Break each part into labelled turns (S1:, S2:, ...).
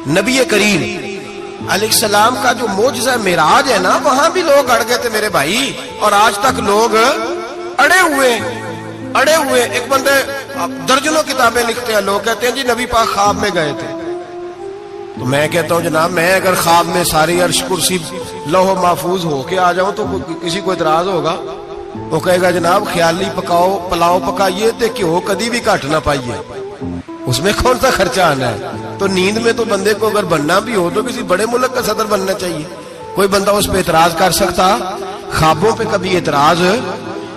S1: نبی کریم علیہ السلام کا جو معجزہ معراج ہے نا، وہاں بھی لوگ اڑ گئے تھے میرے بھائی، اور آج تک لوگ اڑے ہوئے۔ ایک بندے درجنوں کتابیں لکھتے ہیں، لوگ کہتے ہیں جی نبی پاک خواب میں گئے تھے، تو میں کہتا ہوں جناب میں اگر خواب میں ساری عرش کرسی لوح محفوظ ہو کے آ جاؤں تو کسی کو اعتراض ہوگا؟ وہ کہے گا جناب خیالی پلاؤ پکائیے تے کیوں کدی بھی گھٹ نہ پائیے، اس میں کون سا خرچہ آنا ہے؟ تو نیند میں تو بندے کو اگر بننا بھی ہو تو کسی بڑے ملک کا صدر بننا چاہیے، کوئی بندہ اس پہ اعتراض کر سکتا؟ خوابوں پہ کبھی اعتراض؟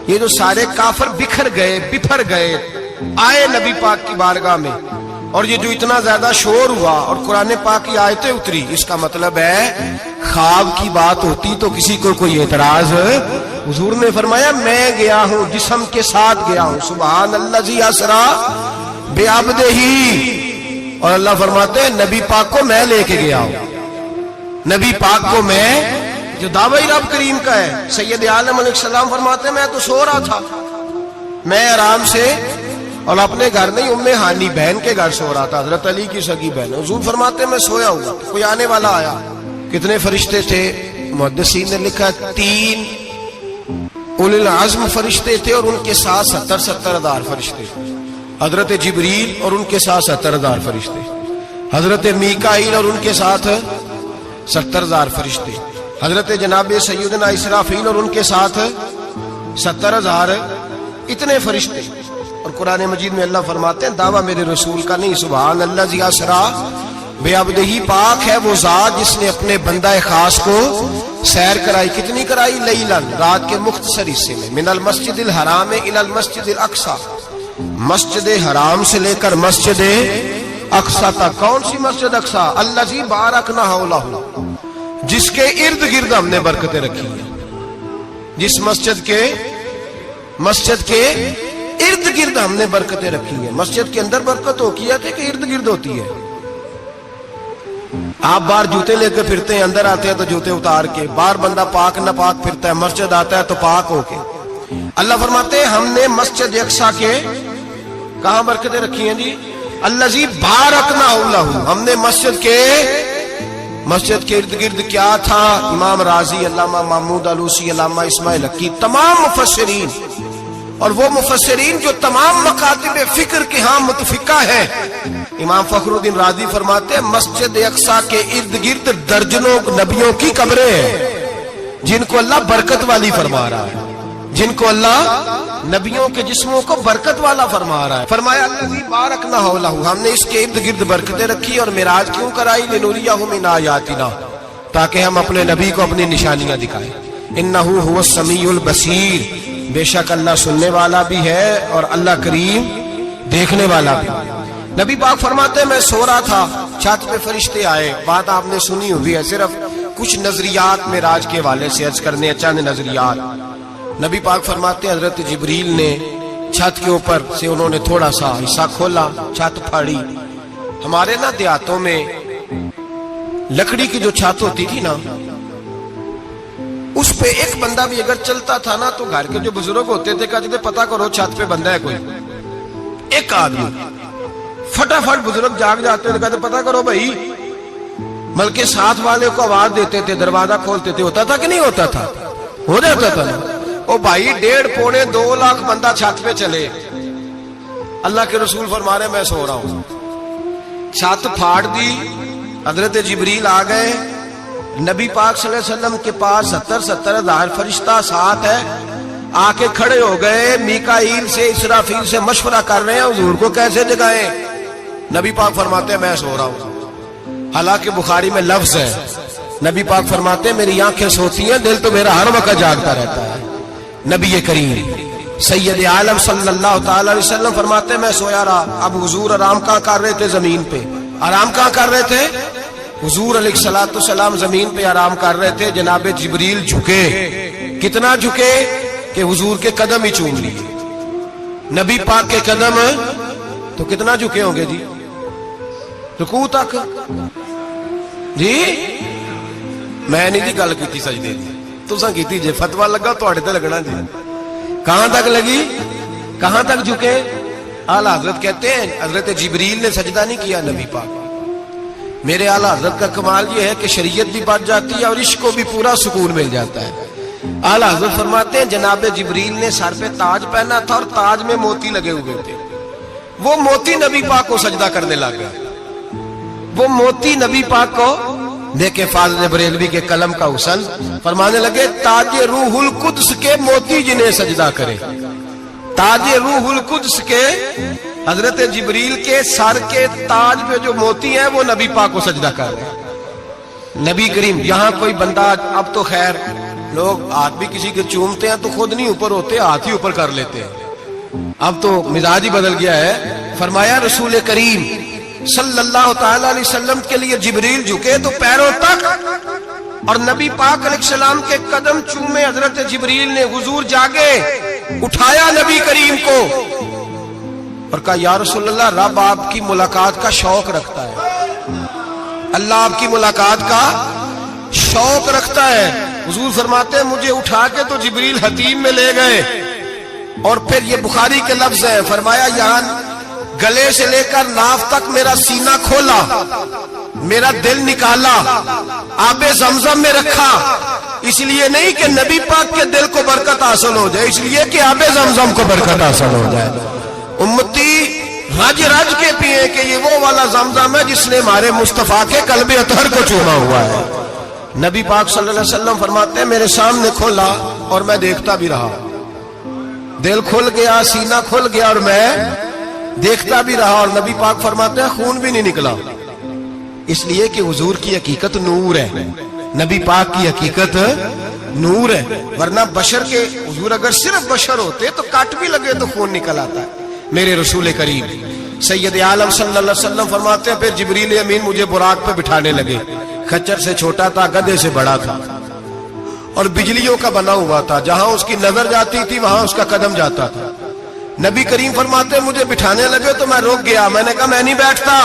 S1: یہ جو سارے کافر بکھر گئے آئے نبی پاک کی بارگاہ میں، اور یہ جو اتنا زیادہ شور ہوا اور قرآن پاک کی آیتیں اتری، اس کا مطلب ہے خواب کی بات ہوتی تو کسی کو کوئی اعتراض؟ حضور نے فرمایا میں گیا ہوں، جسم کے ساتھ گیا ہوں، سبحان الذی اسری بعبدہ، اور اللہ فرماتے ہیں نبی پاک کو میں لے کے گیا ہوں، نبی پاک کو میں، جو دعوی رب کریم کا ہے۔ سید عالم علیہ السلام فرماتے ہیں میں تو سو رہا تھا، میں آرام سے، اور اپنے گھر نہیں ام ہانی بہن کے گھر سو رہا تھا، حضرت علی کی سگی بہن۔ حضور فرماتے ہیں میں سویا ہوا، کوئی آنے والا آیا۔ کتنے فرشتے تھے؟ محدثین نے لکھا 3 اولی العزم فرشتے تھے، اور ان کے ساتھ 70 ہزار فرشتے، حضرت جبریل اور ان کے ساتھ 70 ہزار فرشتے، حضرت میکائیل اور ان کے ساتھ 70 ہزار فرشتے، حضرت جناب سیدنا اسرافیل اور ان کے ساتھ 70 ہزار، اتنے فرشتے۔ اور قرآن مجید میں اللہ فرماتے ہیں دعویٰ میرے رسول کا نہیں، سبحان الذی اسری بعبدہ، پاک ہے وہ ذات جس نے اپنے بندہ خاص کو سیر کرائی۔ کتنی کرائی؟ لیلاً، رات کے مختصر حصے میں، من المسجد الحرام الی المسجد الاقصی، مسجد حرام سے لے کر مسجد اقصی تک۔ کون سی مسجد اقصی؟ الذی بارکنا حولہ، جس کے ارد گرد ہم نے برکتیں رکھی ہیں، جس مسجد کے ارد گرد ہم نے برکتیں رکھی ہیں۔ مسجد کے اندر برکت ہوتی ہے کہ ارد گرد ہوتی ہے؟ آپ باہر جوتے لے کے پھرتے ہیں، اندر آتے ہیں تو جوتے اتار کے، باہر بندہ پاک نہ پاک پھرتا ہے، مسجد آتا ہے تو پاک ہو کے۔ اللہ فرماتے ہیں ہم نے مسجد اقصی کے کہاں برکتیں رکھی ہیں جی؟ الذی بارکنا حولہ، ہم نے مسجد کے ارد گرد کیا تھا؟ امام راضی، علامہ محمود آلوسی، علامہ اسماعیل حقی، تمام مفسرین، اور وہ مفسرین جو تمام مکاتب فکر کے ہاں متفقہ ہیں۔ امام فخر الدین رازی فرماتے ہیں مسجد اقصی کے ارد گرد درجنوں نبیوں کی قبریں ہیں، جن کو اللہ برکت والی فرما رہا ہے، جن کو اللہ نبیوں کے جسموں کو برکت والا فرما رہا ہے۔ فرمایا الذی بارکنا حولہ، ہم نے اس کے ارد گرد برکتیں رکھی، اور معراج کیوں کرائی؟ لنریہ من آیاتنا، تاکہ ہم اپنے نبی کو اپنی نشانیاں دکھائیں۔ انہ هو السمیع البصیر، بے شک اللہ سننے والا بھی ہے اور اللہ کریم دیکھنے والا بھی۔ نبی پاک فرماتے ہیں میں سو رہا تھا، چھت پہ فرشتے آئے، بات آپ نے سنی ہوئی ہے، صرف کچھ نظریات معراج کے حوالے سے عرض کرنے، چند نظریات۔ نبی پاک فرماتے ہیں حضرت جبریل نے چھت کے اوپر سے انہوں نے تھوڑا سا حصہ کھولا، چھت پھاڑی۔ ہمارے نا دیہاتوں میں لکڑی کی جو چھت ہوتی تھی نا، اس پہ ایک بندہ بھی اگر چلتا تھا نا تو گھر کے جو بزرگ ہوتے تھے کہتے تھے پتہ کرو چھت پہ بندہ ہے کوئی، ایک آدمی فٹافٹ بزرگ جاگ جاتے تھے، کہتے پتہ کرو بھائی، بلکہ ساتھ والے کو آواز دیتے تھے، دروازہ کھولتے تھے۔ ہوتا تھا کہ نہیں ہوتا تھا؟ ہو جاتا تھا نا۔ او بھائی 1.5 پونے 2 لاکھ بندہ چھت پہ چلے، اللہ کے رسول فرما رہے میں سو رہا ہوں، چھت پھاڑ دی، حضرت جبریل آ گئے، نبی پاک صلی اللہ علیہ وسلم کے پاس 70 ہزار فرشتہ ساتھ ہے، آ کے کھڑے ہو گئے، میکائیل سے اسرافیل سے مشورہ کر رہے ہیں حضور کو کیسے جگائیں۔ نبی پاک فرماتے ہیں میں سو رہا ہوں، حالانکہ بخاری میں لفظ ہے، نبی پاک فرماتے ہیں میری آنکھیں سوتی ہیں، دل تو میرا ہر وقت جاگتا رہتا ہے۔ نبی کریم سید عالم صلی اللہ تعالی علیہ وسلم فرماتے ہیں میں سویا رہا۔ اب حضور آرام کہاں کر رہے تھے؟ زمین پہ۔ آرام کہاں کر رہے تھے؟ حضور علیہ الصلوۃ والسلام زمین پہ آرام کر رہے تھے، جناب جبریل جھکے، کتنا جھکے کہ حضور کے قدم ہی چوم لیے، نبی پاک کے قدم، تو کتنا جھکے ہوں گے جی؟ رکوع تک جی؟ میں نہیں جی گل کی سجدے دی، تساں کیتی جے، فتوا لگا تواڈے تے لگنا جی۔ کہاں تک لگی؟ کہاں تک جھکے؟ اعلیٰ حضرت کہتے ہیں حضرت جبریل نے سجدہ نہیں کیا نبی پاک، میرے اعلیٰ حضرت کا کمال یہ ہے کہ شریعت بھی بچ جاتی ہے اور عشق کو بھی پورا سکون مل جاتا ہے. اعلیٰ حضرت فرماتے ہیں جناب جبریل نے سر پہ تاج پہنا تھا اور تاج میں موتی لگے ہوئے تھے. وہ موتی نبی پاک کو سجدہ کرنے لگا. وہ موتی نبی پاک کو دیکھیں فاضل بریلوی کے قلم کا حسن فرمانے لگے تاج روح القدس کے موتی جنہیں سجدہ کرے. تاج روح القدس کے حضرت جبریل کے سر کے تاج پہ جو موتی ہیں وہ نبی پاک کو سجدہ کر رہے ہیں. نبی کریم یہاں کوئی بندہ اب تو خیر لوگ ہاتھ بھی کسی کے چومتے ہیں تو خود نہیں اوپر ہوتے ہاتھ ہی اوپر کر لیتے ہیں. اب تو مزاج ہی بدل گیا ہے. فرمایا رسول کریم صلی اللہ تعالی علیہ وسلم کے لیے جبریل جھکے تو پیروں تک اور نبی پاک علیہ السلام کے قدم چومے. حضرت جبریل نے حضور جاگے اٹھایا نبی کریم کو اور کہا یا رسول اللہ رب آپ کی ملاقات کا شوق رکھتا ہے. اللہ آپ کی ملاقات کا شوق رکھتا ہے. حضور فرماتے ہیں مجھے اٹھا کے تو جبریل حتیم میں لے گئے اور پھر یہ بخاری کے لفظ ہے. فرمایا یہاں گلے سے لے کر ناف تک میرا سینہ کھولا, میرا دل نکالا, آب زمزم میں رکھا. اس لیے نہیں کہ نبی پاک کے دل کو برکت حاصل ہو جائے, اس لیے کہ آب زمزم کو برکت حاصل ہو جائے. امتی رج رج کے پیئے کہ یہ وہ والا زمزم ہے جس نے ہمارے مصطفیٰ کے قلب اطہر کو چوما ہوا ہے. نبی پاک صلی اللہ علیہ وسلم فرماتے ہیں میرے سامنے کھولا اور میں دیکھتا بھی رہا. دل کھل گیا, سینہ کھل گیا اور میں دیکھتا بھی رہا. اور نبی پاک فرماتے ہیں خون بھی نہیں نکلا, اس لیے کہ حضور کی حقیقت نور ہے. نبی پاک کی حقیقت نور ہے. ورنہ بشر کے حضور اگر صرف بشر ہوتے تو کٹ بھی لگے تو خون نکل آتا ہے. میرے رسول کریم سید عالم صلی اللہ علیہ وسلم فرماتے ہیں پھر جبریل امین مجھے براق پہ بٹھانے لگے. خچر سے چھوٹا تھا, گدھے سے بڑا تھا اور بجلیوں کا بنا ہوا تھا. جہاں اس کی نظر جاتی تھی وہاں اس کا قدم جاتا تھا. نبی کریم فرماتے ہیں مجھے بٹھانے لگے تو میں رک گیا. میں نے کہا میں نہیں بیٹھتا.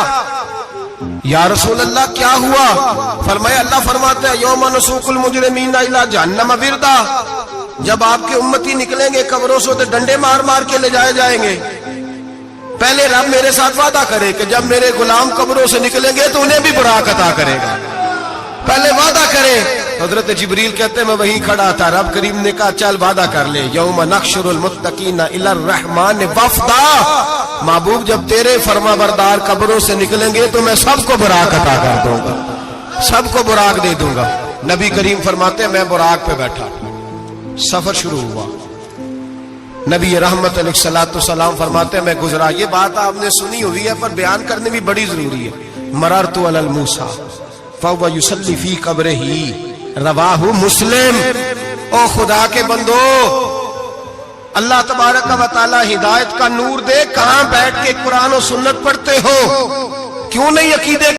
S1: یا رسول اللہ کیا ہوا؟ فرمایا اللہ فرماتے ہیں یوم نسوق المجرمین الی جہنم وردا. جب آپ کے امتی نکلیں گے قبروں سے تو ڈنڈے مار مار کے لے جائے جائیں گے. پہلے رب میرے ساتھ وعدہ کرے کہ جب میرے غلام قبروں سے نکلیں گے تو انہیں بھی براق عطا کرے گا. پہلے وعدہ کرے. حضرت جبریل کہتے ہیں میں وہیں کھڑا تھا. رب کریم نے کہا چل وعدہ کر لے. یوم نحشر المتقین الی الرحمن وفدا. محبوب جب تیرے فرما بردار قبروں سے نکلیں گے تو میں سب کو براق عطا کر دوں گا, سب کو براق دے دوں گا. نبی کریم فرماتے ہیں میں براق پہ بیٹھا. سفر شروع ہوا. نبی رحمت علیہ الصلوۃ والسلام فرماتے ہیں میں گزرا. یہ بات آپ نے سنی ہوئی ہے پر بیان کرنے بھی بڑی ضروری ہے. مررت علی الموسیٰ فهو یصلی فی قبرہ رواہ مسلم. او خدا کے بندو اللہ تبارک و تعالی ہدایت کا نور دے. کہاں بیٹھ کے قرآن و سنت پڑھتے ہو؟ کیوں نہیں عقیدے